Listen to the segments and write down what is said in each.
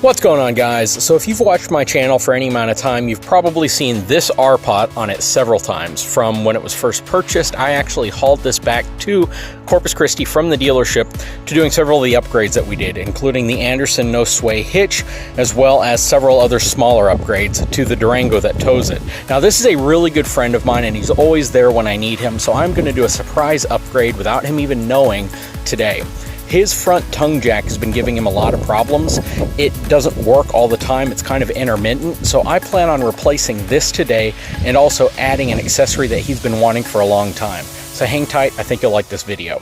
What's going on, guys? So if you've watched my channel for any amount of time, you've probably seen this R-Pot on it several times. From when it was first purchased, I actually hauled this back to Corpus Christi from the dealership to doing several of the upgrades that we did, including the Anderson no sway hitch, as well as several other smaller upgrades to the Durango that tows it. Now, this is a really good friend of mine, and he's always there when I need him, so I'm going to do a surprise upgrade without him even knowing today. His front tongue jack has been giving him a lot of problems. It doesn't work all the time. It's kind of intermittent. So I plan on replacing this today and also adding an accessory that he's been wanting for a long time. So hang tight. I think you'll like this video.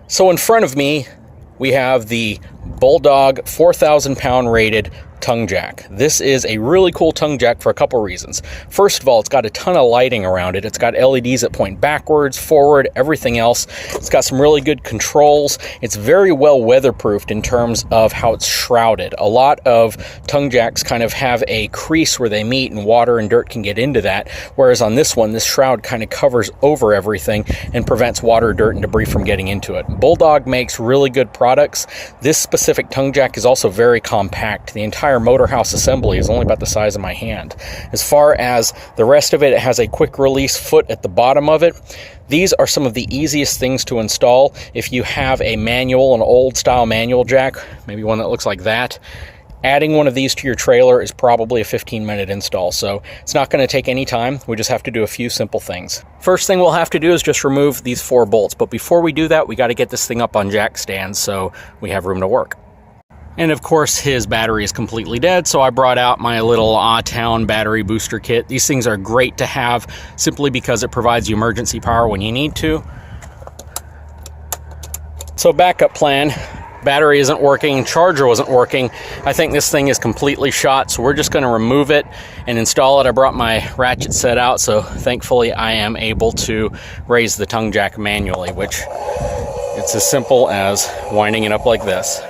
So in front of me, we have the Bulldog 4,000 pound rated tongue jack. This is a really cool tongue jack for a couple reasons. First of all, it's got a ton of lighting around it. It's got LEDs that point backwards, forward, everything else. It's got some really good controls. It's very well weatherproofed in terms of how it's shrouded. A lot of tongue jacks kind of have a crease where they meet and water and dirt can get into that, whereas on this one, this shroud kind of covers over everything and prevents water, dirt, and debris from getting into it. Bulldog makes really good products. This specific tongue jack is also very compact. The entire motor house assembly is only about the size of my hand. As far as the rest of it, it has a quick release foot at the bottom of it. These are some of the easiest things to install. If you have a manual, an old style manual jack, maybe one that looks like that, adding one of these to your trailer is probably a 15-minute install, so it's not going to take any time. We just have to do a few simple things. First thing we'll have to do is just remove these 4 bolts, but before we do that, we got to get this thing up on jack stands so we have room to work. And of course, his battery is completely dead, so I brought out my little Town battery booster kit. These things are great to have simply because it provides you emergency power when you need to. So backup plan, battery isn't working, charger wasn't working. I think this thing is completely shot, so we're just going to remove it and install it. I brought my ratchet set out, so thankfully I am able to raise the tongue jack manually, which it's as simple as winding it up like this.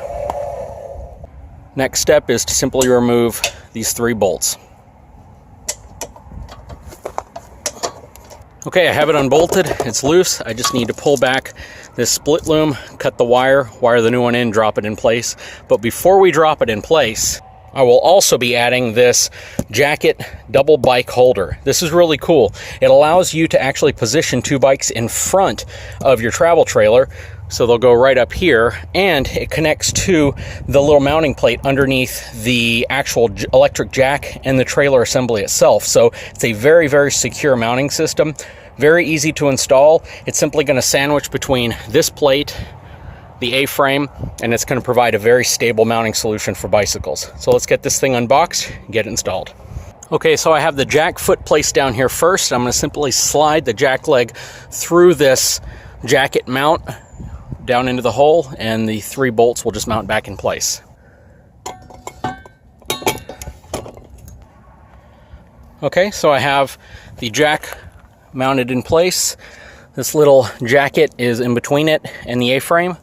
Next step is to simply remove these 3 bolts. Okay, I have it unbolted, it's loose. I just need to pull back this split loom, cut the wire the new one in, drop it in place. But before we drop it in place, I will also be adding this jacket double bike holder. This is really cool. It allows you to actually position 2 bikes in front of your travel trailer. So they'll go right up here, and it connects to the little mounting plate underneath the actual electric jack and the trailer assembly itself. So it's a very, very secure mounting system. Very easy to install. It's simply going to sandwich between this plate, the A-frame, and it's going to provide a very stable mounting solution for bicycles. So let's get this thing unboxed and get it installed. Okay, so I have the jack foot placed down here first. I'm going to simply slide the jack leg through this jacket mount down into the hole, and the 3 bolts will just mount back in place. Okay, so I have the jack mounted in place. This little jacket is in between it and the A-frame,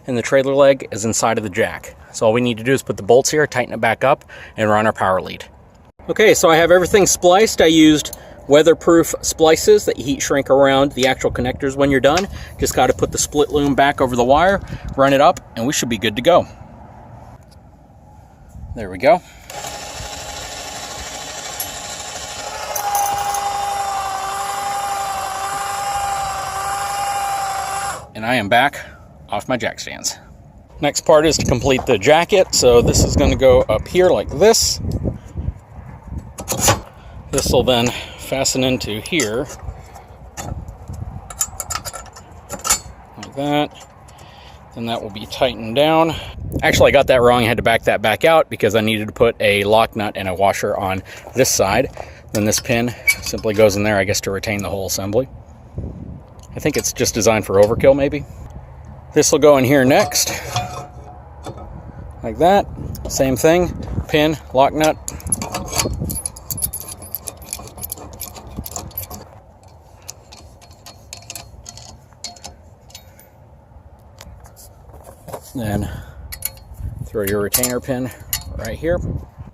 and the trailer leg is inside of the jack. So all we need to do is put the bolts here, tighten it back up, and run our power lead. Okay, so I have everything spliced. I used weatherproof splices that heat shrink around the actual connectors when you're done. Just got to put the split loom back over the wire, run it up, and we should be good to go. There we go. And I am back off my jack stands. Next part is to complete the jacket. So this is going to go up here like this. This will then fasten into here like that. Then that will be tightened down. Actually, I got that wrong. I had to back that back out because I needed to put a lock nut and a washer on this side. Then this pin simply goes in there, I guess, to retain the whole assembly. I think it's just designed for overkill, maybe. This will go in here next, like that. Same thing, pin, lock nut. Then throw your retainer pin right here.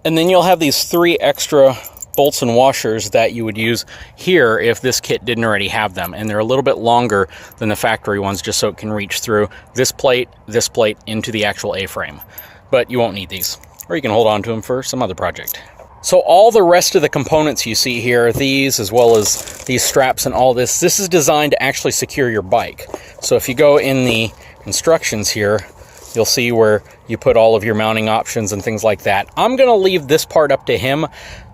And then you'll have these 3 extra bolts and washers that you would use here if this kit didn't already have them, and they're a little bit longer than the factory ones just so it can reach through this plate into the actual A-frame. But you won't need these, or you can hold on to them for some other project. So all the rest of the components you see here, these as well as these straps and all this is designed to actually secure your bike. So if you go in the instructions here, you'll see where you put all of your mounting options and things like that. I'm gonna leave this part up to him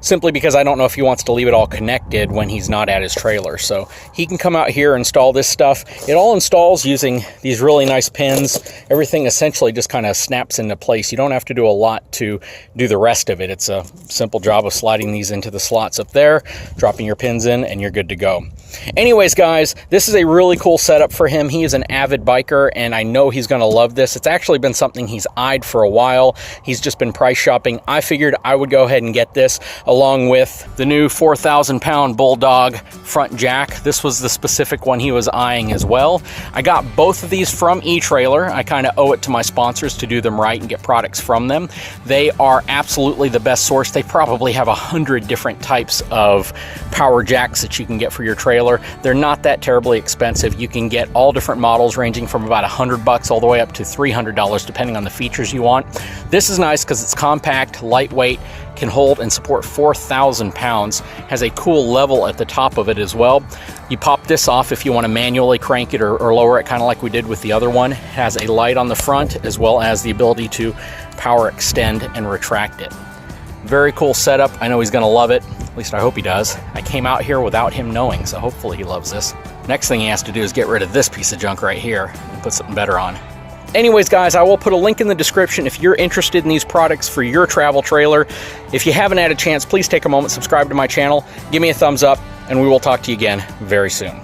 simply because I don't know if he wants to leave it all connected when he's not at his trailer. So he can come out here and install this stuff. It all installs using these really nice pins. Everything essentially just kind of snaps into place. You don't have to do a lot to do the rest of it. It's a simple job of sliding these into the slots up there, dropping your pins in, and you're good to go. Anyways, guys, this is a really cool setup for him. He is an avid biker, and I know he's gonna love this. It's actually been something he's eyed for a while. He's just been price shopping. I figured I would go ahead and get this along with the new 4,000-pound Bulldog front jack. This was the specific one he was eyeing as well. I got both of these from eTrailer. I kind of owe it to my sponsors to do them right and get products from them. They are absolutely the best source. They probably have 100 different types of power jacks that you can get for your trailer. They're not that terribly expensive. You can get all different models ranging from about $100 all the way up to $300 depending on the features you want. This is nice because it's compact, lightweight, can hold and support 4,000 pounds, has a cool level at the top of it as well. You pop this off if you want to manually crank it or lower it, kind of like we did with the other one. It has a light on the front as well as the ability to power extend and retract it. Very cool setup. I know he's going to love it. At least I hope he does. I came out here without him knowing, so hopefully he loves this. Next thing he has to do is get rid of this piece of junk right here and put something better on. Anyways, guys, I will put a link in the description if you're interested in these products for your travel trailer. If you haven't had a chance, please take a moment, subscribe to my channel, give me a thumbs up, and we will talk to you again very soon.